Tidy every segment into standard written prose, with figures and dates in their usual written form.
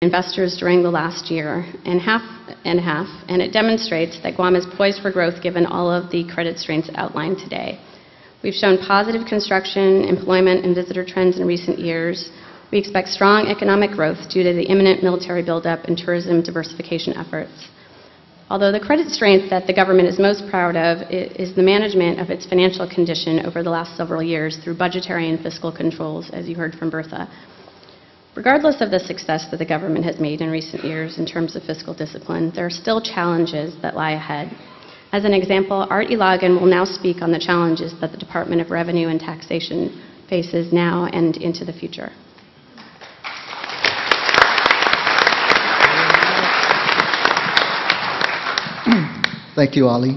investors during the last year and a half, and it demonstrates that Guam is poised for growth given all of the credit strengths outlined today. We've shown positive construction, employment, and visitor trends in recent years. We expect strong economic growth due to the imminent military buildup and tourism diversification efforts. Although the credit strength that the government is most proud of is the management of its financial condition over the last several years through budgetary and fiscal controls, as you heard from Bertha. Regardless of the success that the government has made in recent years in terms of fiscal discipline, there are still challenges that lie ahead. As an example, Art Ilagan will now speak on the challenges that the Department of Revenue and Taxation faces now and into the future. Thank you, Ali.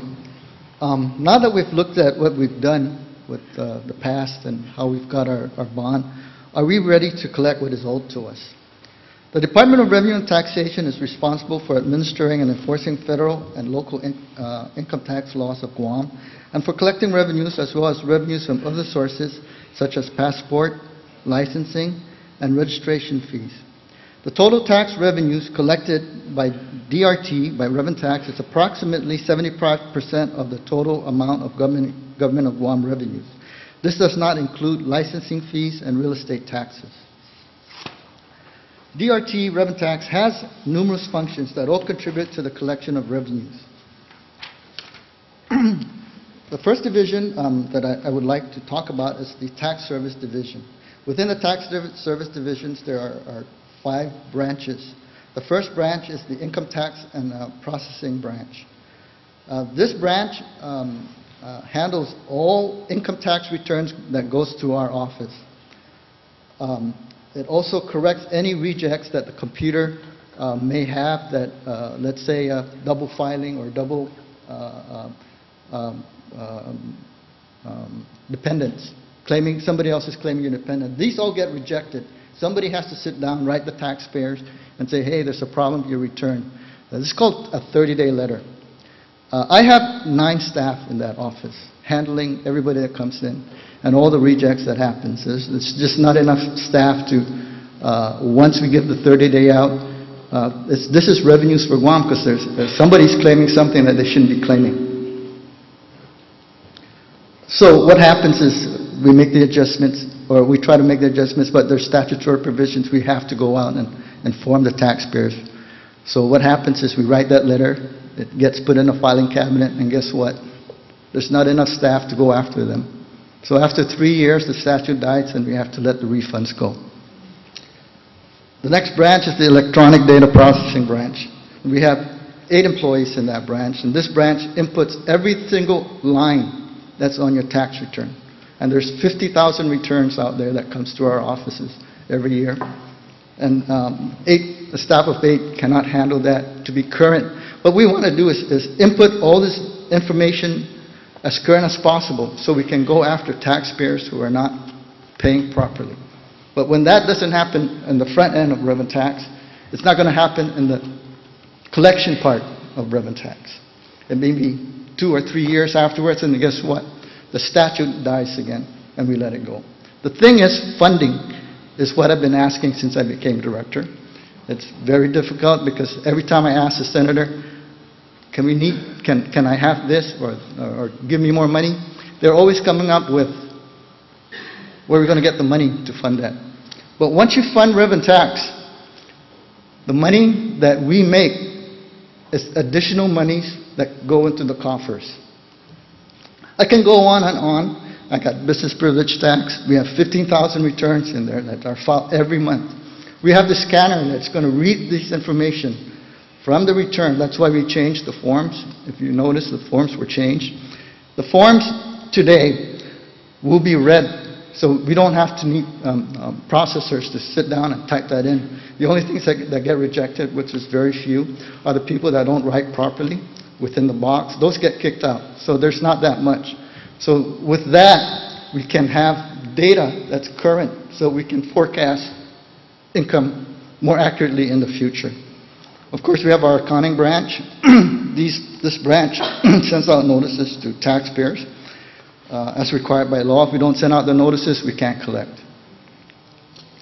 Now that we've looked at what we've done with the past and how we've got our bond, are we ready to collect what is owed to us? The Department of Revenue and Taxation is responsible for administering and enforcing federal and local income tax laws of Guam and for collecting revenues as well as revenues from other sources such as passport, licensing, and registration fees. The total tax revenues collected by DRT, by Revenue Tax, is approximately 75% of the total amount of government of Guam revenues. This does not include licensing fees and real estate taxes. DRT Revenue Tax has numerous functions that all contribute to the collection of revenues. The first division that I would like to talk about is the Tax Service Division. Within the Tax Service Divisions, there are 5 branches. The first branch is the Income Tax and Processing Branch. This branch handles all income tax returns that goes to our office. It also corrects any rejects that the computer may have that, let's say, double filing or double dependence, claiming somebody else is claiming you're dependent. These all get rejected. Somebody has to sit down, write the taxpayers, and say, hey, there's a problem with your return. This is called a 30-day letter. I have 9 staff in that office handling everybody that comes in and all the rejects that happens. There's just not enough staff to, once we give the 30-day out, this is revenues for Guam because somebody's claiming something that they shouldn't be claiming. So what happens is we make the adjustments, or we try to make the adjustments, but there's statutory provisions. We have to go out and inform the taxpayers. So what happens is we write that letter. It gets put in a filing cabinet, and guess what? There's not enough staff to go after them. So after 3 years, the statute dies, and we have to let the refunds go. The next branch is the Electronic Data Processing Branch. We have 8 employees in that branch, and this branch inputs every single line that's on your tax return. And there's 50,000 returns out there that comes to our offices every year. And a staff of 8 cannot handle that to be current. What we want to do is input all this information as current as possible so we can go after taxpayers who are not paying properly. But when that doesn't happen in the front end of Revenue Tax, it's not going to happen in the collection part of Revenue Tax. It may be 2 or 3 years afterwards, and guess what? The statute dies again, and we let it go. The thing is, funding is what I've been asking since I became director. It's very difficult because every time I ask the senator, can I have this or give me more money? They're always coming up with where we're going to get the money to fund that. But once you fund Revenue Tax, the money that we make is additional monies that go into the coffers. I can go on and on. I got business privilege tax. We have 15,000 returns in there that are filed every month. We have the scanner that's going to read this information from the return. That's why we changed the forms. If you notice, the forms were changed. The forms today will be read, so we don't have to need processors to sit down and type that in. The only things that get rejected, which is very few, are the people that don't write properly within the box. Those get kicked out, so there's not that much. So with that, we can have data that's current so we can forecast income more accurately in the future. Of course, we have our accounting branch. This branch sends out notices to taxpayers as required by law. If we don't send out the notices, we can't collect.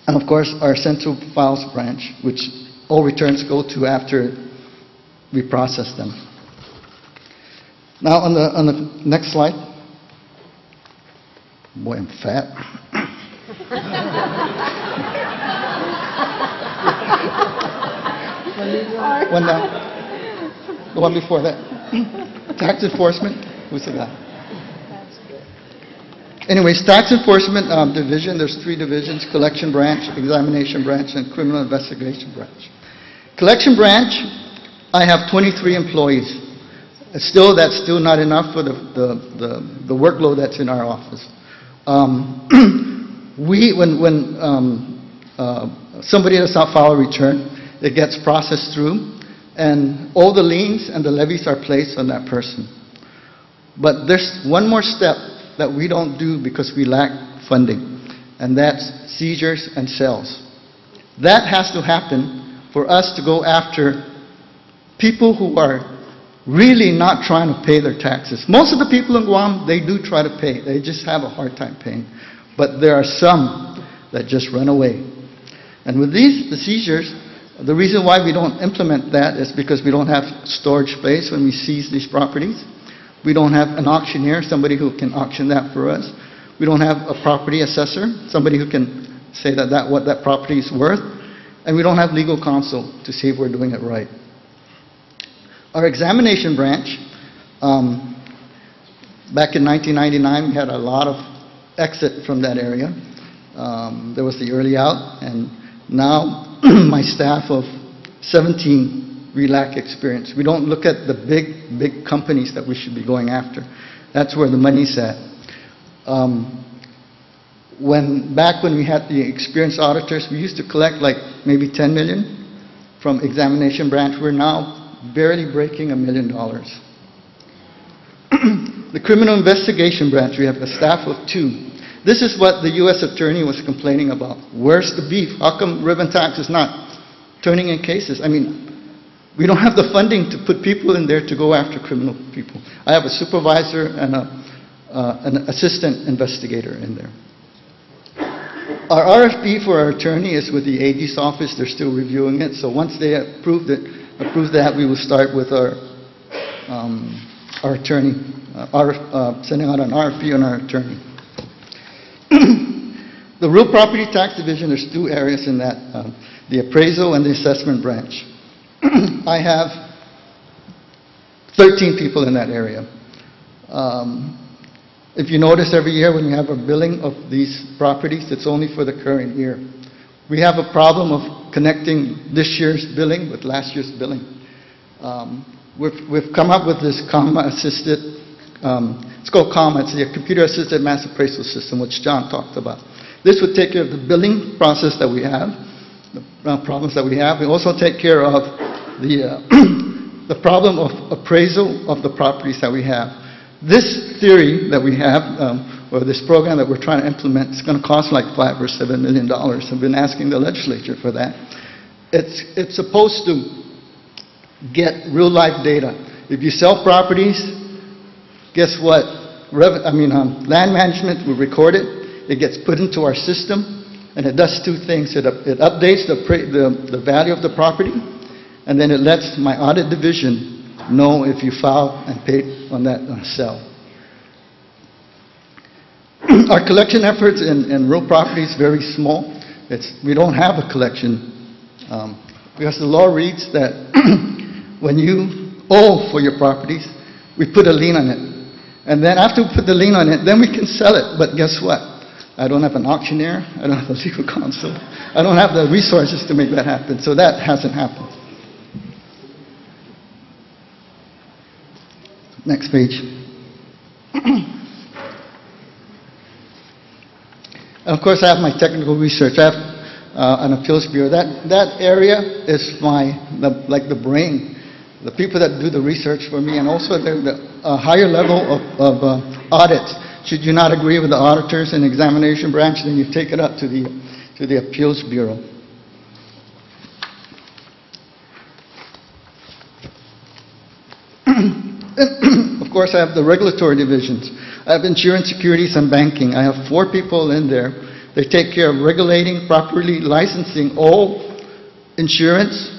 And of course, our central files branch, which all returns go to after we process them. Now, on the next slide. Boy, I'm fat. One down. The one before that. Tax enforcement. Who's the guy? Anyways, tax enforcement division, there's 3 divisions: collection branch, examination branch, and criminal investigation branch. Collection branch, I have 23 employees. That's still not enough for the workload that's in our office. When somebody does not file a return, it gets processed through, and all the liens and the levies are placed on that person. But there's one more step that we don't do because we lack funding, and that's seizures and sales. That has to happen for us to go after people who are really not trying to pay their taxes. Most of the people in Guam, they do try to pay. They just have a hard time paying. But there are some that just run away. And with the seizures, the reason why we don't implement that is because we don't have storage space when we seize these properties. We don't have an auctioneer, somebody who can auction that for us. We don't have a property assessor, somebody who can say what that property is worth. And we don't have legal counsel to see if we're doing it right. Our examination branch, back in 1999, we had a lot of exit from that area. There was the early out, and now my staff of 17, we lack experience. We don't look at the big companies that we should be going after. That's where the money's at. Back when we had the experienced auditors, we used to collect like maybe 10 million from examination branch. We're now barely breaking $1 million. The criminal investigation branch, we have a staff of 2. This is what the U.S. attorney was complaining about. Where's the beef? How come Ribbon Tax is not turning in cases? I mean, we don't have the funding to put people in there to go after criminal people. I have a supervisor and an assistant investigator in there. Our RFP for our attorney is with the AG's office. They're still reviewing it. So once they approve that, we will start with our attorney, sending out an RFP on our attorney. The real property tax division, there's 2 areas in that, the appraisal and the assessment branch. I have 13 people in that area. If you notice, every year when we have a billing of these properties, it's only for the current year. We have a problem of connecting this year's billing with last year's billing. We've come up with this comma-assisted, it's called comma, it's the computer-assisted mass appraisal system, which John talked about. This would take care of the billing process that we have, the problems that we have. We also take care of the problem of appraisal of the properties that we have. This theory that we have, or this program that we're trying to implement, is going to cost like $5 or $7 million. I've been asking the legislature for that. It's supposed to get real-life data. If you sell properties, guess what? Land management will record it. It gets put into our system, and it does 2 things. It updates the value of the property, and then it lets my audit division know if you filed and paid on that sale. Our collection efforts in real property is very small. We don't have a collection because the law reads that when you owe for your properties, we put a lien on it. And then after we put the lien on it, then we can sell it. But guess what? I don't have an auctioneer. I don't have a legal counsel. I don't have the resources to make that happen. So that hasn't happened. Next page. And of course, I have my technical research. I have an appeals bureau. That area is like the brain, the people that do the research for me, and also the higher level of audits. Should you not agree with the auditors and examination branch, then you take it up to the appeals bureau. Of course, I have the regulatory divisions. I have insurance, securities, and banking. I have 4 people in there. They take care of regulating, properly licensing all insurance,